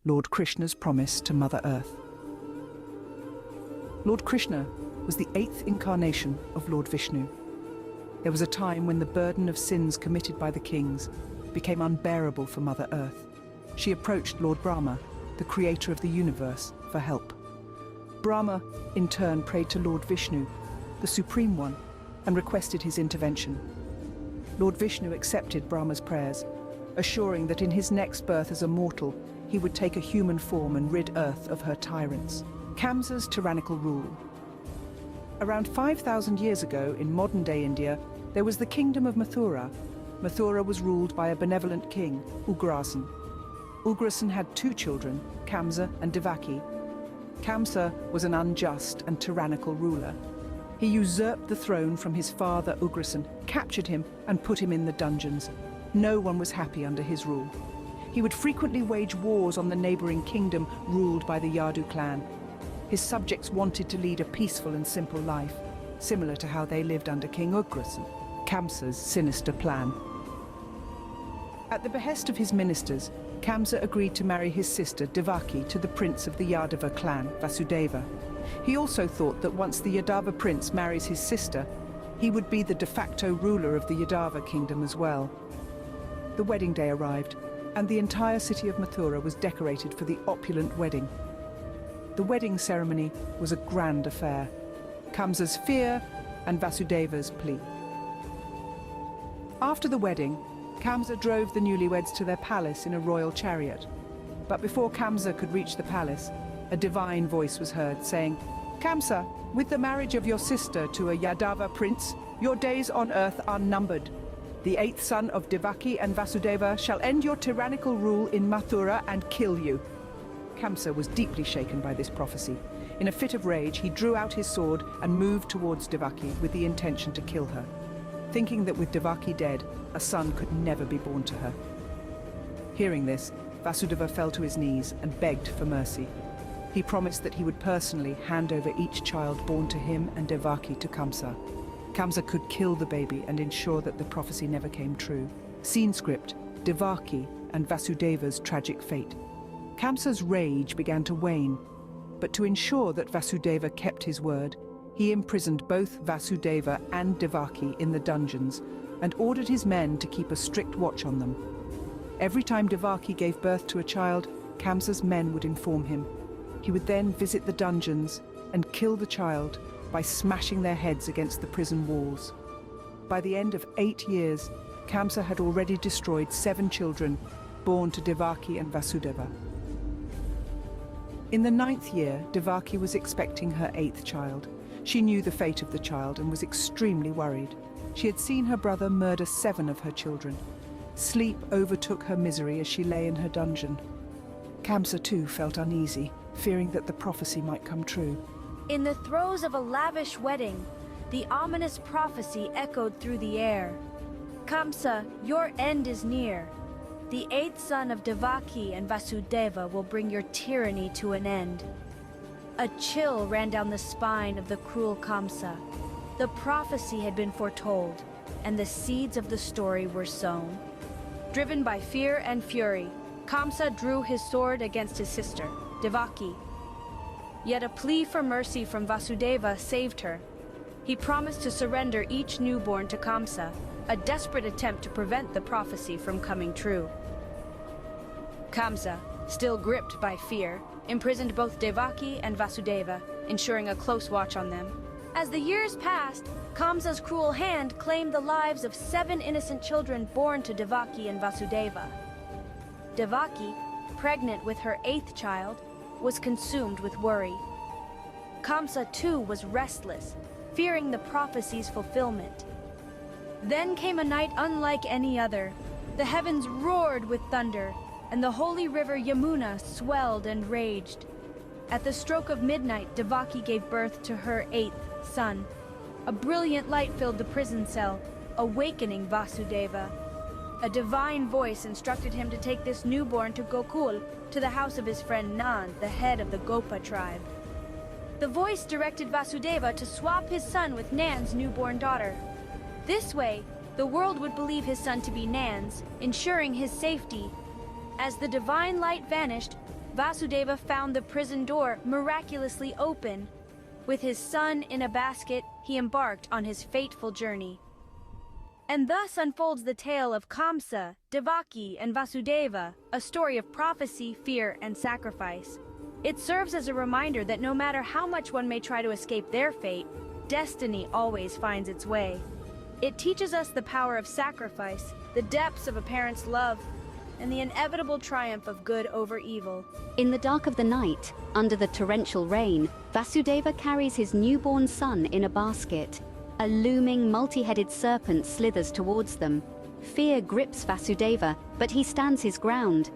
Lord Krishna's promise to Mother Earth. Lord Krishna was the 8th incarnation of Lord Vishnu. There was a time when the burden of sins committed by the kings became unbearable for Mother Earth. She approached Lord Brahma, the creator of the universe, for help. Brahma, in turn, prayed to Lord Vishnu, the Supreme One, and requested his intervention. Lord Vishnu accepted Brahma's prayers, assuring that in his next birth as a mortal, he would take a human form and rid Earth of her tyrants. Kamsa's tyrannical rule. Around 5,000 years ago, in modern-day India, there was the kingdom of Mathura. Mathura was ruled by a benevolent king, Ugrasen. Ugrasen had 2 children, Kamsa and Devaki. Kamsa was an unjust and tyrannical ruler. He usurped the throne from his father Ugrasen, captured him and put him in the dungeons. No one was happy under his rule. He would frequently wage wars on the neighboring kingdom ruled by the Yadu clan. His subjects wanted to lead a peaceful and simple life, similar to how they lived under King Ugrasen, Kamsa's sinister plan. At the behest of his ministers, Kamsa agreed to marry his sister Devaki to the prince of the Yadava clan, Vasudeva. He also thought that once the Yadava prince marries his sister, he would be the de facto ruler of the Yadava kingdom as well. The wedding day arrived, and the entire city of Mathura was decorated for the opulent wedding. The wedding ceremony was a grand affair, Kamsa's fear and Vasudeva's plea. After the wedding, Kamsa drove the newlyweds to their palace in a royal chariot. But before Kamsa could reach the palace, a divine voice was heard saying, "Kamsa, with the marriage of your sister to a Yadava prince, your days on earth are numbered. The 8th son of Devaki and Vasudeva shall end your tyrannical rule in Mathura and kill you." Kamsa was deeply shaken by this prophecy. In a fit of rage, he drew out his sword and moved towards Devaki with the intention to kill her, thinking that with Devaki dead, a son could never be born to her. Hearing this, Vasudeva fell to his knees and begged for mercy. He promised that he would personally hand over each child born to him and Devaki to Kamsa. Kamsa could kill the baby and ensure that the prophecy never came true. Scene script: Devaki and Vasudeva's tragic fate. Kamsa's rage began to wane, but to ensure that Vasudeva kept his word, he imprisoned both Vasudeva and Devaki in the dungeons and ordered his men to keep a strict watch on them. Every time Devaki gave birth to a child, Kamsa's men would inform him. He would then visit the dungeons and kill the child by smashing their heads against the prison walls. By the end of 8 years, Kamsa had already destroyed 7 children born to Devaki and Vasudeva. In the 9th year, Devaki was expecting her 8th child. She knew the fate of the child and was extremely worried. She had seen her brother murder 7 of her children. Sleep overtook her misery as she lay in her dungeon. Kamsa too felt uneasy, fearing that the prophecy might come true. In the throes of a lavish wedding, the ominous prophecy echoed through the air. "Kamsa, your end is near. The 8th son of Devaki and Vasudeva will bring your tyranny to an end." A chill ran down the spine of the cruel Kamsa. The prophecy had been foretold, and the seeds of the story were sown. Driven by fear and fury, Kamsa drew his sword against his sister, Devaki. Yet a plea for mercy from Vasudeva saved her. He promised to surrender each newborn to Kamsa, a desperate attempt to prevent the prophecy from coming true. Kamsa, still gripped by fear, imprisoned both Devaki and Vasudeva, ensuring a close watch on them. As the years passed, Kamsa's cruel hand claimed the lives of 7 innocent children born to Devaki and Vasudeva. Devaki, pregnant with her 8th child, was consumed with worry. Kamsa too was restless, fearing the prophecy's fulfillment. Then came a night unlike any other. The heavens roared with thunder, and the holy river Yamuna swelled and raged. At the stroke of midnight, Devaki gave birth to her 8th son. A brilliant light filled the prison cell, awakening Vasudeva. A divine voice instructed him to take this newborn to Gokul, to the house of his friend Nand, the head of the Gopa tribe. The voice directed Vasudeva to swap his son with Nand's newborn daughter. This way, the world would believe his son to be Nand's, ensuring his safety. As the divine light vanished, Vasudeva found the prison door miraculously open. With his son in a basket, he embarked on his fateful journey. And thus unfolds the tale of Kamsa, Devaki, and Vasudeva, a story of prophecy, fear, and sacrifice. It serves as a reminder that no matter how much one may try to escape their fate, destiny always finds its way. It teaches us the power of sacrifice, the depths of a parent's love, and the inevitable triumph of good over evil. In the dark of the night, under the torrential rain, Vasudeva carries his newborn son in a basket. A looming, multi-headed serpent slithers towards them. Fear grips Vasudeva, but he stands his ground.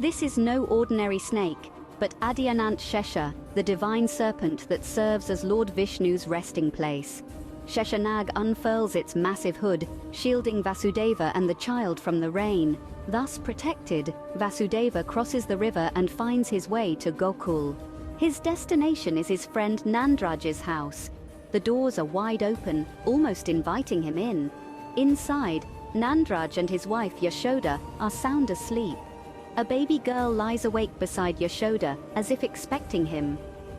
This is no ordinary snake, but Adyanant Shesha, the divine serpent that serves as Lord Vishnu's resting place. Sheshanag unfurls its massive hood, shielding Vasudeva and the child from the rain. Thus protected, Vasudeva crosses the river and finds his way to Gokul. His destination is his friend Nandraj's house. The doors are wide open, almost inviting him in. Inside, Nandraj and his wife Yashoda are sound asleep. A baby girl lies awake beside Yashoda, as if expecting him.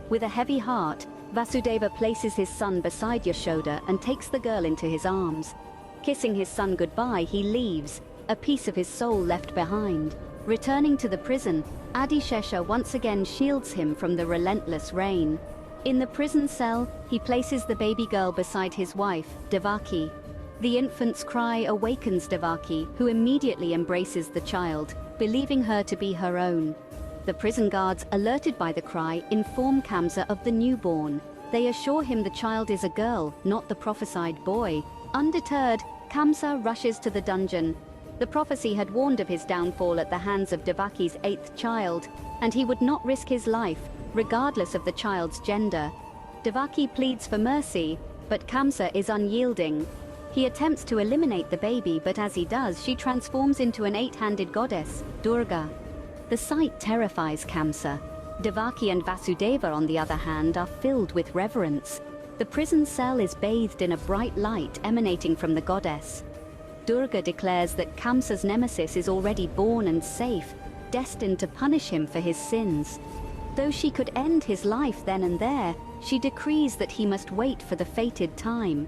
With a heavy heart, Vasudeva places his son beside Yashoda and takes the girl into his arms. Kissing his son goodbye, he leaves, a piece of his soul left behind. Returning to the prison, Adishesha once again shields him from the relentless rain. In the prison cell, he places the baby girl beside his wife, Devaki. The infant's cry awakens Devaki, who immediately embraces the child, believing her to be her own. The prison guards, alerted by the cry, inform Kamsa of the newborn. They assure him the child is a girl, not the prophesied boy. Undeterred, Kamsa rushes to the dungeon. The prophecy had warned of his downfall at the hands of Devaki's 8th child, and he would not risk his life, regardless of the child's gender. Devaki pleads for mercy, but Kamsa is unyielding. He attempts to eliminate the baby, but as he does, she transforms into an 8-handed goddess, Durga. The sight terrifies Kamsa. Devaki and Vasudeva, on the other hand, are filled with reverence. The prison cell is bathed in a bright light emanating from the goddess. Durga declares that Kamsa's nemesis is already born and safe, destined to punish him for his sins. Though she could end his life then and there, she decrees that he must wait for the fated time.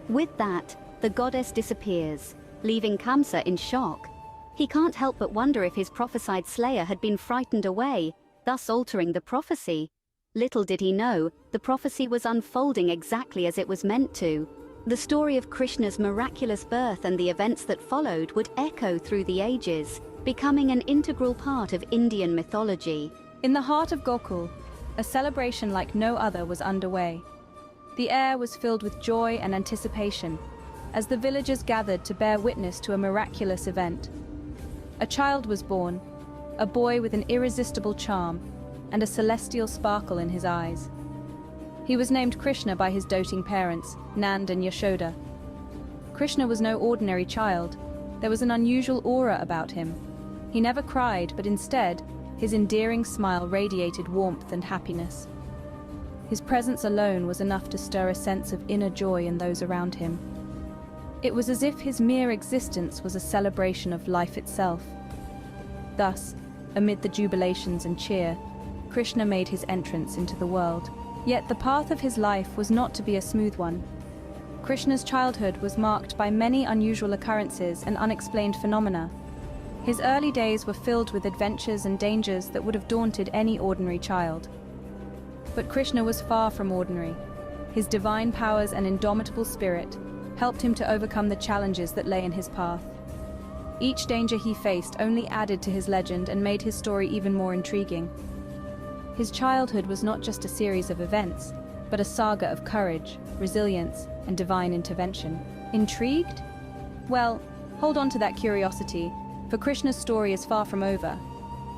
With that, the goddess disappears, leaving Kamsa in shock. He can't help but wonder if his prophesied slayer had been frightened away, thus altering the prophecy. Little did he know, the prophecy was unfolding exactly as it was meant to. The story of Krishna's miraculous birth and the events that followed would echo through the ages, becoming an integral part of Indian mythology. In the heart of Gokul, a celebration like no other was underway. The air was filled with joy and anticipation, as the villagers gathered to bear witness to a miraculous event. A child was born, a boy with an irresistible charm and a celestial sparkle in his eyes. He was named Krishna by his doting parents, Nand and Yashoda. Krishna was no ordinary child. There was an unusual aura about him. He never cried, but instead, his endearing smile radiated warmth and happiness. His presence alone was enough to stir a sense of inner joy in those around him. It was as if his mere existence was a celebration of life itself. Thus, amid the jubilations and cheer, Krishna made his entrance into the world. Yet the path of his life was not to be a smooth one. Krishna's childhood was marked by many unusual occurrences and unexplained phenomena. His early days were filled with adventures and dangers that would have daunted any ordinary child. But Krishna was far from ordinary. His divine powers and indomitable spirit helped him to overcome the challenges that lay in his path. Each danger he faced only added to his legend and made his story even more intriguing. His childhood was not just a series of events, but a saga of courage, resilience, and divine intervention. Intrigued? Well, hold on to that curiosity, for Krishna's story is far from over.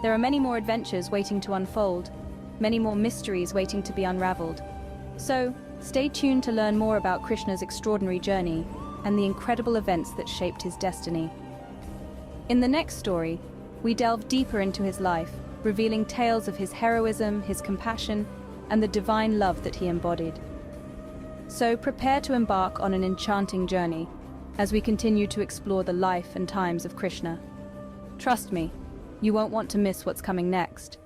There are many more adventures waiting to unfold, many more mysteries waiting to be unraveled. So, stay tuned to learn more about Krishna's extraordinary journey and the incredible events that shaped his destiny. In the next story, we delve deeper into his life, revealing tales of his heroism, his compassion, and the divine love that he embodied. So prepare to embark on an enchanting journey as we continue to explore the life and times of Krishna. Trust me, you won't want to miss what's coming next.